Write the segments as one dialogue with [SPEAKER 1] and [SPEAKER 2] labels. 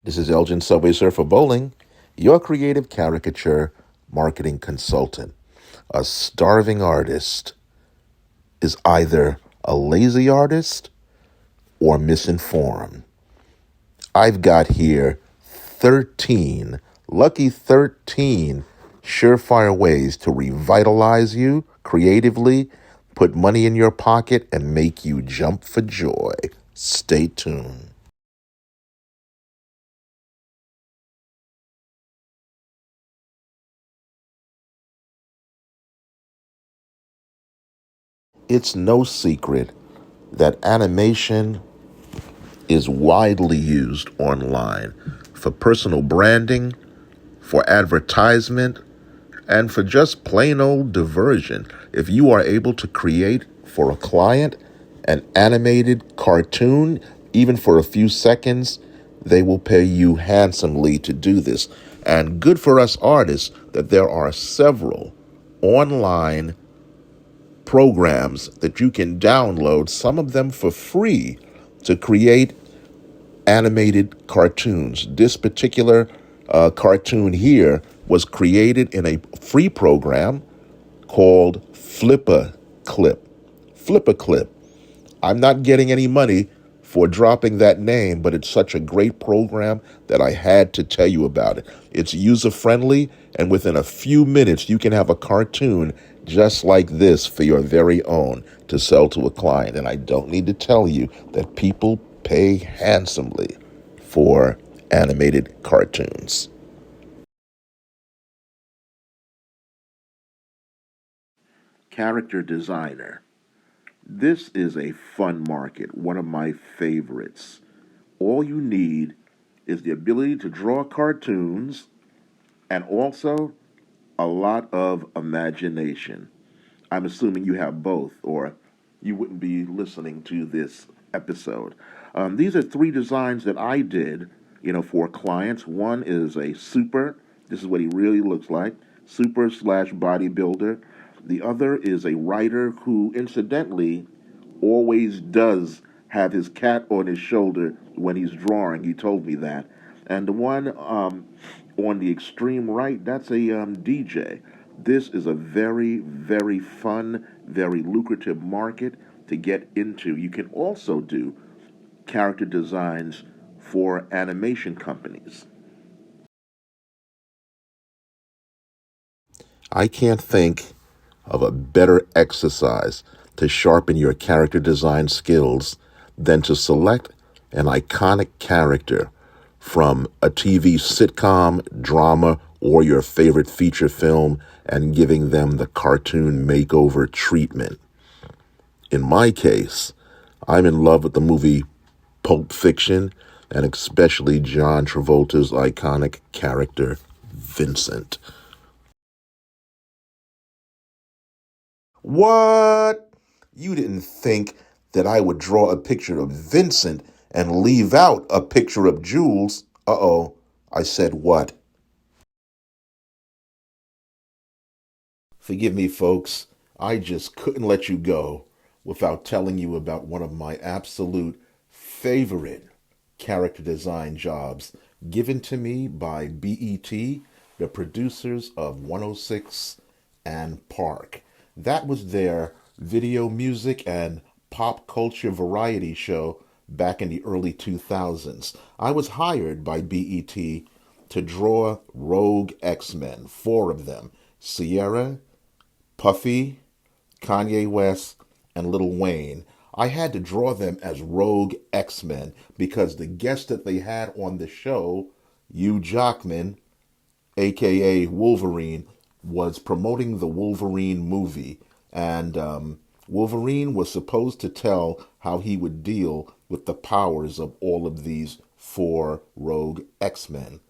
[SPEAKER 1] This is Elgin Subway Surfer Bowling, your creative caricature marketing consultant. A starving artist is either a lazy artist or misinformed. I've got here 13, lucky 13 surefire ways to revitalize you creatively, put money in your pocket, and make you jump for joy. Stay tuned. It's no secret that animation is widely used online for personal branding, for advertisement, and for just plain old diversion. If you are able to create for a client an animated cartoon, even for a few seconds, they will pay you handsomely to do this. And good for us artists that there are several online programs that you can download, some of them for free, to create animated cartoons. This particular cartoon here was created in a free program called Flippa Clip. Flippa Clip. I'm not getting any money for dropping that name, but it's such a great program that I had to tell you about it. It's user friendly, and within a few minutes, you can have a cartoon just like this for your very own to sell to a client. And I don't need to tell you that people pay handsomely for animated cartoons. Character designer. This is a fun market, one of my favorites. All you need is the ability to draw cartoons and also a lot of imagination. I'm assuming you have both, or you wouldn't be listening to this episode. These are three designs that I did, for clients. One is a super. This is what he really looks like. Super slash bodybuilder. The other is a writer who, incidentally, always does have his cat on his shoulder when he's drawing. He told me that. And the one on the extreme right, that's a DJ. This is a very, very fun, very lucrative market to get into. You can also do character designs for animation companies. I can't think of a better exercise to sharpen your character design skills than to select an iconic character from a TV sitcom, drama, or your favorite feature film and giving them the cartoon makeover treatment. In my case, I'm in love with the movie Pulp Fiction and especially John Travolta's iconic character, Vincent. What? You didn't think that I would draw a picture of Vincent and leave out a picture of Jules? Uh-oh, I said what? Forgive me, folks. I just couldn't let you go without telling you about one of my absolute favorite character design jobs given to me by BET, the producers of 106 and Park. That was their video music and pop culture variety show back in the early 2000s. I was hired by BET to draw Rogue X-Men, four of them: Sierra, Puffy, Kanye West, and Lil Wayne. I had to draw them as Rogue X-Men because the guest that they had on the show, Hugh Jackman, aka Wolverine, was promoting the Wolverine movie. And Wolverine was supposed to tell how he would deal with the powers of all of these four Rogue X-Men.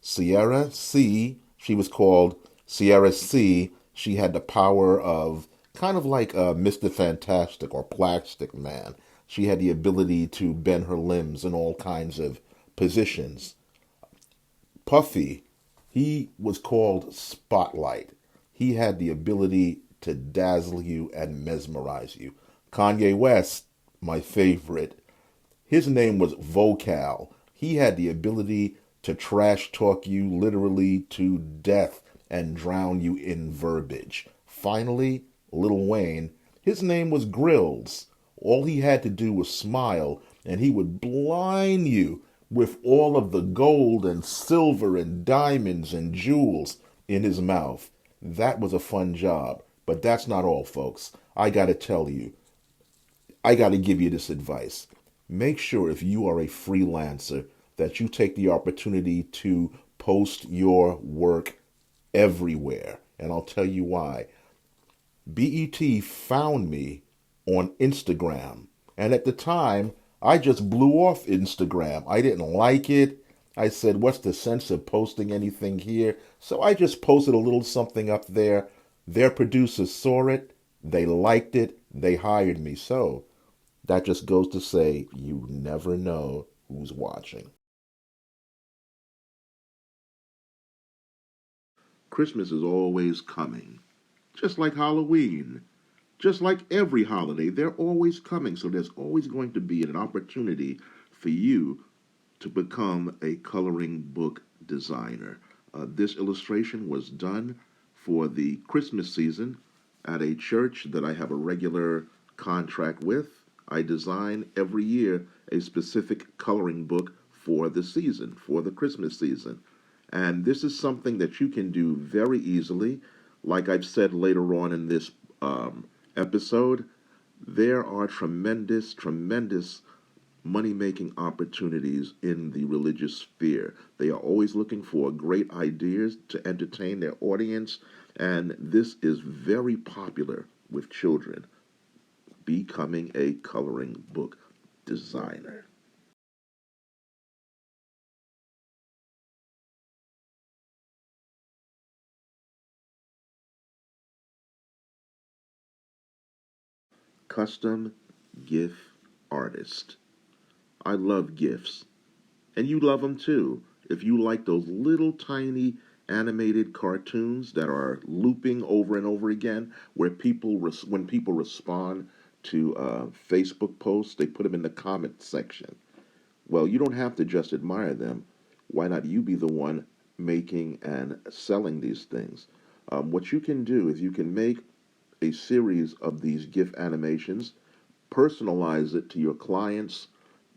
[SPEAKER 1] Sierra C, she was called Sierra C. She had the power of kind of like Mr. Fantastic or Plastic Man. She had the ability to bend her limbs in all kinds of positions. Puffy, he was called Spotlight. He had the ability to dazzle you and mesmerize you. Kanye West, my favorite, his name was Vocal. He had the ability to trash talk you literally to death and drown you in verbiage. Finally, Lil Wayne, his name was Grills. All he had to do was smile, and he would blind you with all of the gold and silver and diamonds and jewels in his mouth. That was a fun job. But that's not all, folks. I got to tell you, I got to give you this advice. Make sure if you are a freelancer that you take the opportunity to post your work everywhere. And I'll tell you why. BET found me on Instagram. And at the time, I just blew off Instagram. I didn't like it. I said, what's the sense of posting anything here? So I just posted a little something up there. Their producers saw it. They liked it. They hired me. So that just goes to say, you never know who's watching. Christmas is always coming, just like Halloween. Just like every holiday, they're always coming. So there's always going to be an opportunity for you to become a coloring book designer. This illustration was done for the Christmas season at a church that I have a regular contract with. I design every year a specific coloring book for the season, for the Christmas season. And this is something that you can do very easily. Like I've said later on in this episode, there are tremendous, tremendous money-making opportunities in the religious sphere. They are always looking for great ideas to entertain their audience, and this is very popular with children, becoming a coloring book designer. Custom gift artist. I love gifts, and you love them too. If you like those little tiny animated cartoons that are looping over and over again, where when people respond to Facebook posts, they put them in the comment section. Well, you don't have to just admire them. Why not you be the one making and selling these things? What you can do is you can make a series of these GIF animations, personalize it to your clients,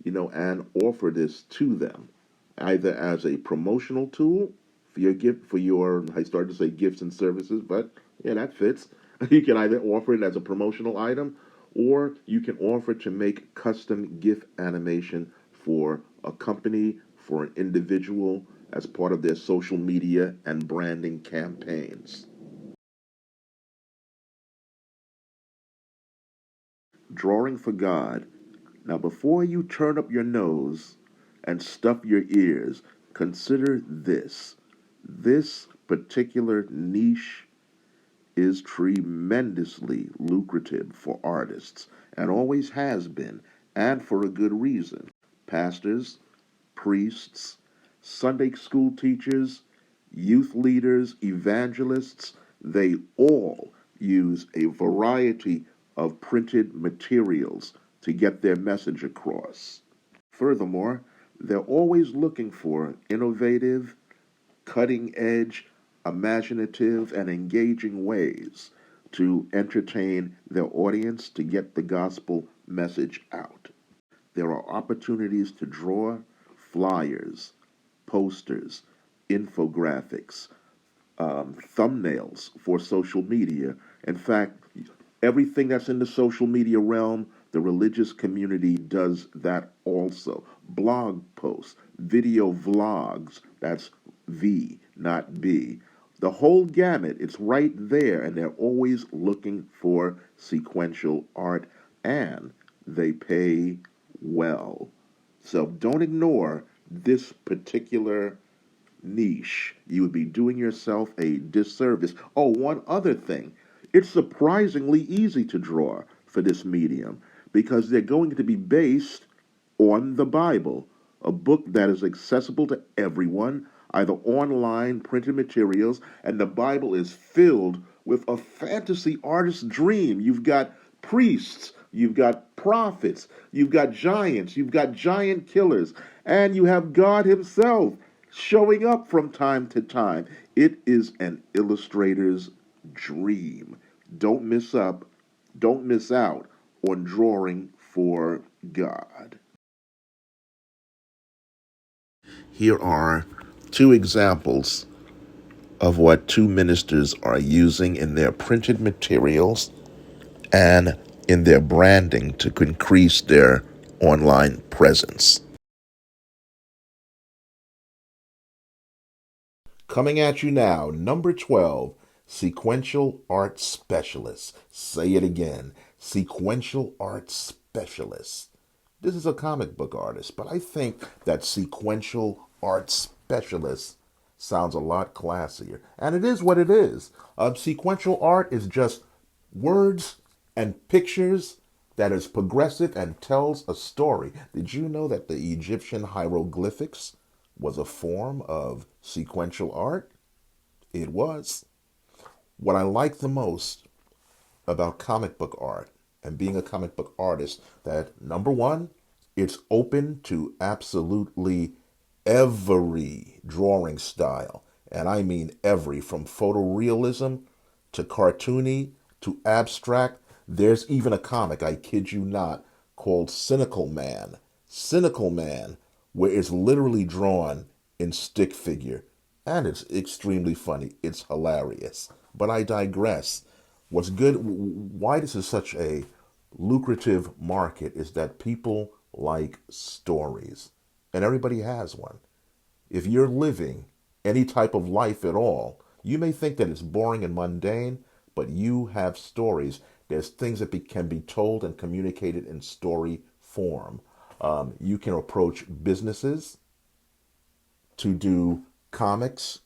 [SPEAKER 1] and offer this to them, either as a promotional tool for your gift, for your, I started to say gifts and services, but yeah, that fits. You can either offer it as a promotional item, or you can offer to make custom GIF animation for a company, for an individual, as part of their social media and branding campaigns. Drawing for God. Now, before you turn up your nose and stuff your ears, consider this. This particular niche is tremendously lucrative for artists and always has been, and for a good reason. Pastors, priests, Sunday school teachers, youth leaders, evangelists, they all use a variety of printed materials to get their message across. Furthermore, they're always looking for innovative, cutting edge, imaginative, and engaging ways to entertain their audience to get the gospel message out. There are opportunities to draw flyers, posters, infographics, thumbnails for social media. In fact, everything that's in the social media realm, the religious community does that also. Blog posts, video vlogs, that's V, not B. The whole gamut, it's right there, and they're always looking for sequential art, and they pay well. So don't ignore this particular niche. You would be doing yourself a disservice. Oh, one other thing. It's surprisingly easy to draw for this medium because they're going to be based on the Bible, a book that is accessible to everyone, either online, printed materials, and the Bible is filled with a fantasy artist's dream. You've got priests, you've got prophets, you've got giants, you've got giant killers, and you have God Himself showing up from time to time. It is an illustrator's dream. Don't miss up, don't miss out on drawing for God. Here are two examples of what two ministers are using in their printed materials and in their branding to increase their online presence. Coming at you now, number 12, sequential art specialist. Say it again, sequential art specialist. This is a comic book artist, but I think that sequential art specialist sounds a lot classier. And it is what it is. Sequential art is just words and pictures that is progressive and tells a story. Did you know that the Egyptian hieroglyphics was a form of sequential art? It was. What I like the most about comic book art and being a comic book artist, that number one, it's open to absolutely every drawing style. And I mean every, from photorealism to cartoony to abstract. There's even a comic, I kid you not, called Cynical Man. Cynical Man, where it's literally drawn in stick figure. And it's extremely funny. It's hilarious. But I digress. What's good, why this is such a lucrative market is that people like stories. And everybody has one. If you're living any type of life at all, you may think that it's boring and mundane, but you have stories. There's things that can be told and communicated in story form. You can approach businesses to do comics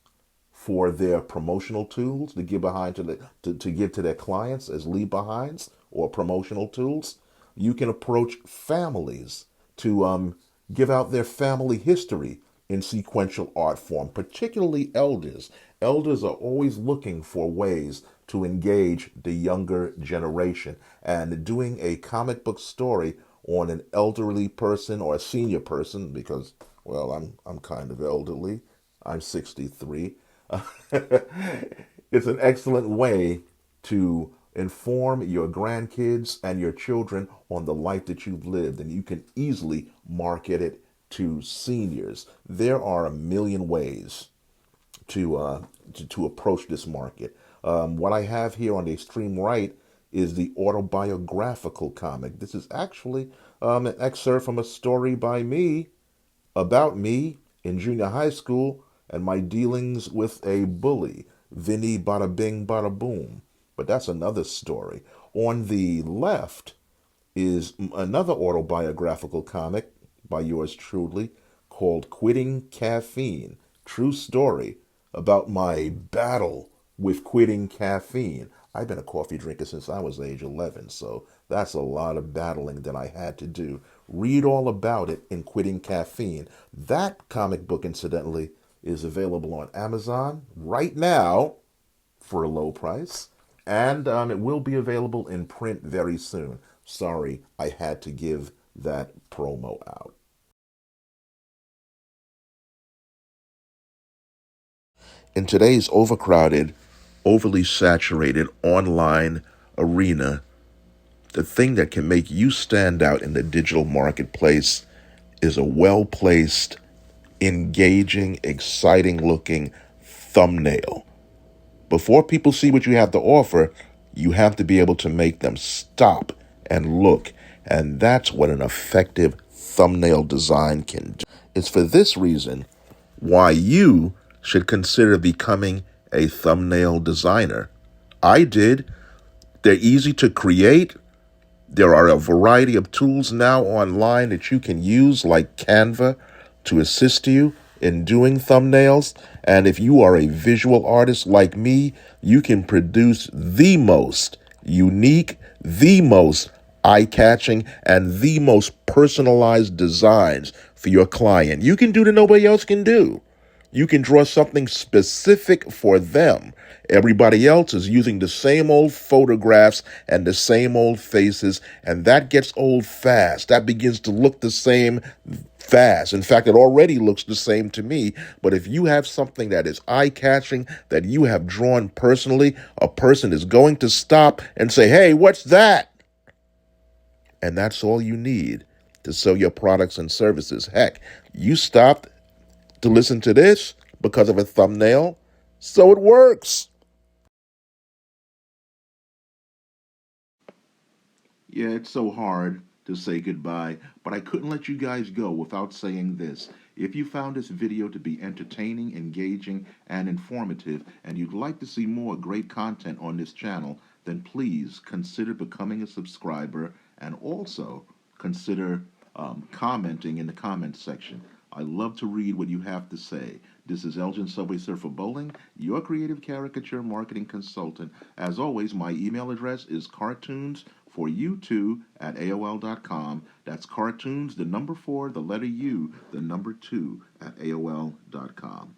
[SPEAKER 1] for their promotional tools to give behind to give to their clients as leave behinds or promotional tools. You can approach families to give out their family history in sequential art form, particularly elders. Elders are always looking for ways to engage the younger generation, and doing a comic book story on an elderly person or a senior person, because, well, I'm kind of elderly. I'm 63. It's an excellent way to inform your grandkids and your children on the life that you've lived, and you can easily market it to seniors. There are a million ways to approach this market. What I have here on the extreme right is the autobiographical comic. This is actually an excerpt from a story by me about me in junior high school and my dealings with a bully, Vinny Bada Bing Bada Boom. But that's another story. On the left is another autobiographical comic by yours truly called Quitting Caffeine. True story about my battle with quitting caffeine. I've been a coffee drinker since I was age 11, so that's a lot of battling that I had to do. Read all about it in Quitting Caffeine. That comic book, incidentally, is available on Amazon right now for a low price, and it will be available in print very soon. Sorry, I had to give that promo out. In today's overcrowded, overly saturated online arena, the thing that can make you stand out in the digital marketplace is a well placed, engaging, exciting looking thumbnail. Before people see what you have to offer, you have to be able to make them stop and look. And that's what an effective thumbnail design can do. It's for this reason why you should consider becoming a thumbnail designer. I did. They're easy to create. There are a variety of tools now online that you can use, like Canva, to assist you in doing thumbnails. And if you are a visual artist like me, you can produce the most unique, the most eye-catching, and the most personalized designs for your client. You can do that nobody else can do. You can draw something specific for them. Everybody else is using the same old photographs and the same old faces, and that gets old fast. That begins to look the same fast. In fact, it already looks the same to me. But if you have something that is eye-catching, that you have drawn personally, a person is going to stop and say, "Hey, what's that?" And that's all you need to sell your products and services. Heck, you stopped to listen to this because of a thumbnail, so it works. Yeah, it's so hard to say goodbye, but I couldn't let you guys go without saying this. If you found this video to be entertaining, engaging, and informative, and you'd like to see more great content on this channel, then please consider becoming a subscriber and also consider commenting in the comments section. I love to read what you have to say. This is Elgin Subway Surfer Bowling, your creative caricature marketing consultant. As always, my email address is cartoons4u2 at AOL.com. That's cartoons, the number 4, the letter U, the number 2 at AOL.com.